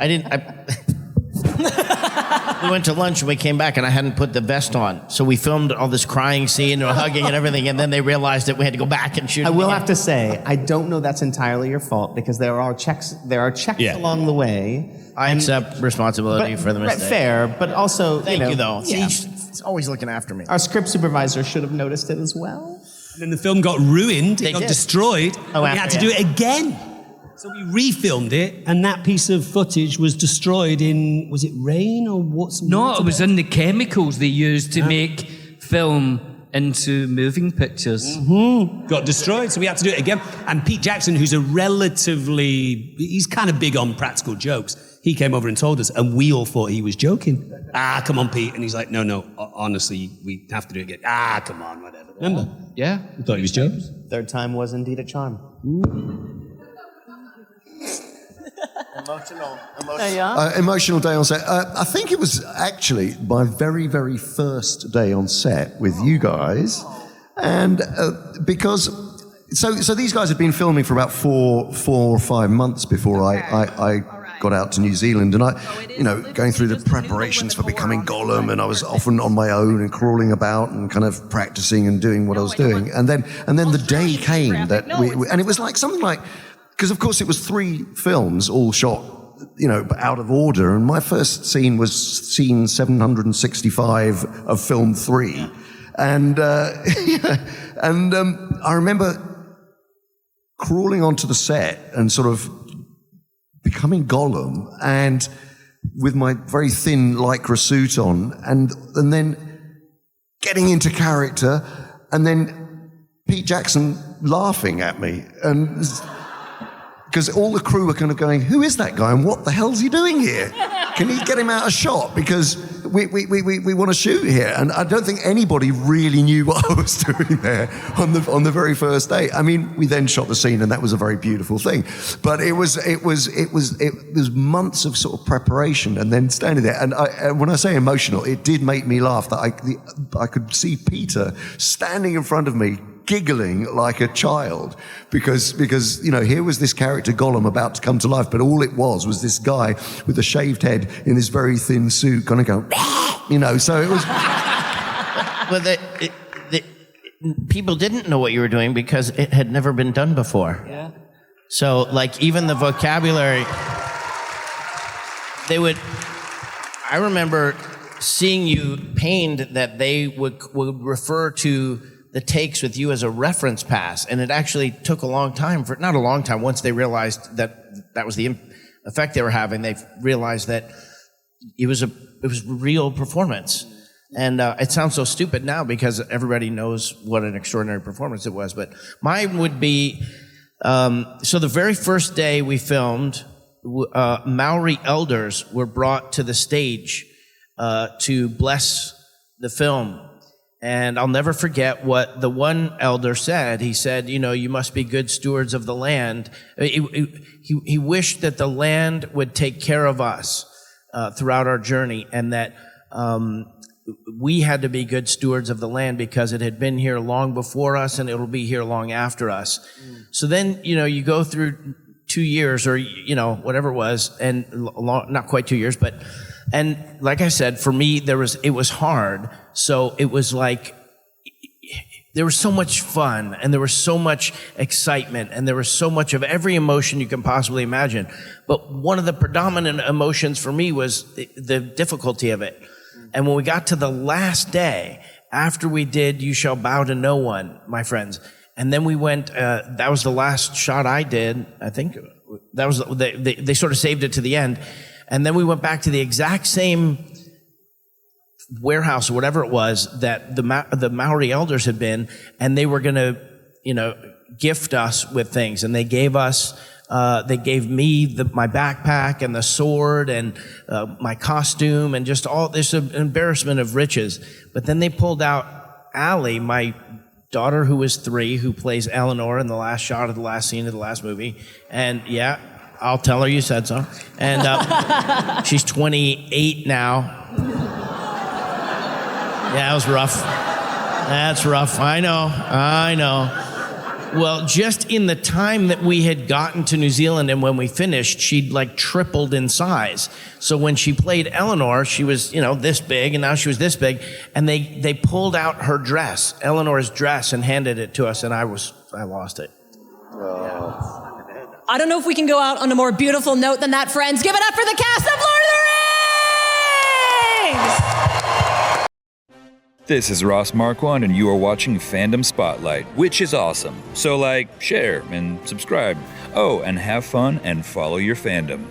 We went to lunch and we came back and I hadn't put the vest on. So we filmed all this crying scene and hugging and everything, and then they realized that we had to go back and shoot. I will have to say, I don't know that's entirely your fault because there are checks Yeah. along the way. I accept responsibility for the mistake. Fair, but also, Thank you, though. yeah. See, he's always looking after me. Our script supervisor should have noticed it as well. And then the film got ruined, They it got did. destroyed, Oh, we had to do it again. So we refilmed it, and that piece of footage was destroyed in, was it rain or what's... No, it was in the chemicals they used to make film into moving pictures. Got destroyed, so we had to do it again. And Pete Jackson, who's he's kind of big on practical jokes, he came over and told us, and we all thought he was joking. Come on, Pete. And he's like, no, honestly, we have to do it again. Come on, whatever. Remember? Yeah. We thought he was joking. Third time was indeed a charm. Emotional day on set. I think it was actually my very, very first day on set with you guys. And because, so these guys had been filming for about four or 5 months before I got out to New Zealand. And going through the preparations for becoming Gollum, and I was often on my own and crawling about and kind of practicing and doing what I was doing. And then the day came that and it was like something like, because of course it was 3 films all shot, out of order. And my first scene was scene 765 of film 3. And, I remember crawling onto the set and sort of becoming Gollum, and with my very thin lycra suit on, and then getting into character, and then Pete Jackson laughing at me, and because all the crew were kind of going, who is that guy and what the hell's he doing here? can you get him out of shot? Because we want to shoot here. And I don't think anybody really knew what I was doing there on the very first day. I mean, we then shot the scene, and that was a very beautiful thing. But it was months of sort of preparation, and then standing there. And when I say emotional, it did make me laugh that I could see Peter standing in front of me, giggling like a child, because here was this character Gollum about to come to life, but all it was this guy with a shaved head in this very thin suit kind of going, so it was. Well, people didn't know what you were doing because it had never been done before. Yeah. So, like, even the vocabulary, I remember seeing you pained that they would refer to the takes with you as a reference pass, and it actually took a long time not a long time, once they realized that was the effect they were having, they realized that it was real performance. And it sounds so stupid now because everybody knows what an extraordinary performance it was, but mine would be, so the very first day we filmed, Maori elders were brought to the stage to bless the film. And I'll never forget what the one elder said. He said, you must be good stewards of the land. He wished that the land would take care of us throughout our journey, and that we had to be good stewards of the land because it had been here long before us and it'll be here long after us. So then, you go through 2 years or, whatever it was, and not quite 2 years, and like I said, for me, it was hard. So it was like, there was so much fun, and there was so much excitement, and there was so much of every emotion you can possibly imagine. But one of the predominant emotions for me was the difficulty of it. And when we got to the last day, after we did You Shall Bow to No One, my friends, and then we went, that was the last shot I did, I think. That was, they sort of saved it to the end. And then we went back to the exact same warehouse or whatever it was that the Maori elders had been, and they were going to, gift us with things. And they gave us, they gave me my backpack and the sword and my costume and just all this embarrassment of riches. But then they pulled out Allie, my daughter who was 3, who plays Eleanor in the last shot of the last scene of the last movie. And yeah, I'll tell her you said so. And she's 28 now. Yeah, that was rough. That's rough. I know. Well, just in the time that we had gotten to New Zealand and when we finished, she'd like tripled in size. So when she played Eleanor, she was, this big, and now she was this big. And they pulled out her dress, Eleanor's dress, and handed it to us, and I lost it. I don't know if we can go out on a more beautiful note than that, friends. Give it up for the cast of Lord of the Rings! This is Ross Marquand, and you are watching Fandom Spotlight, which is awesome. So share, and subscribe. Oh, and have fun and follow your fandom.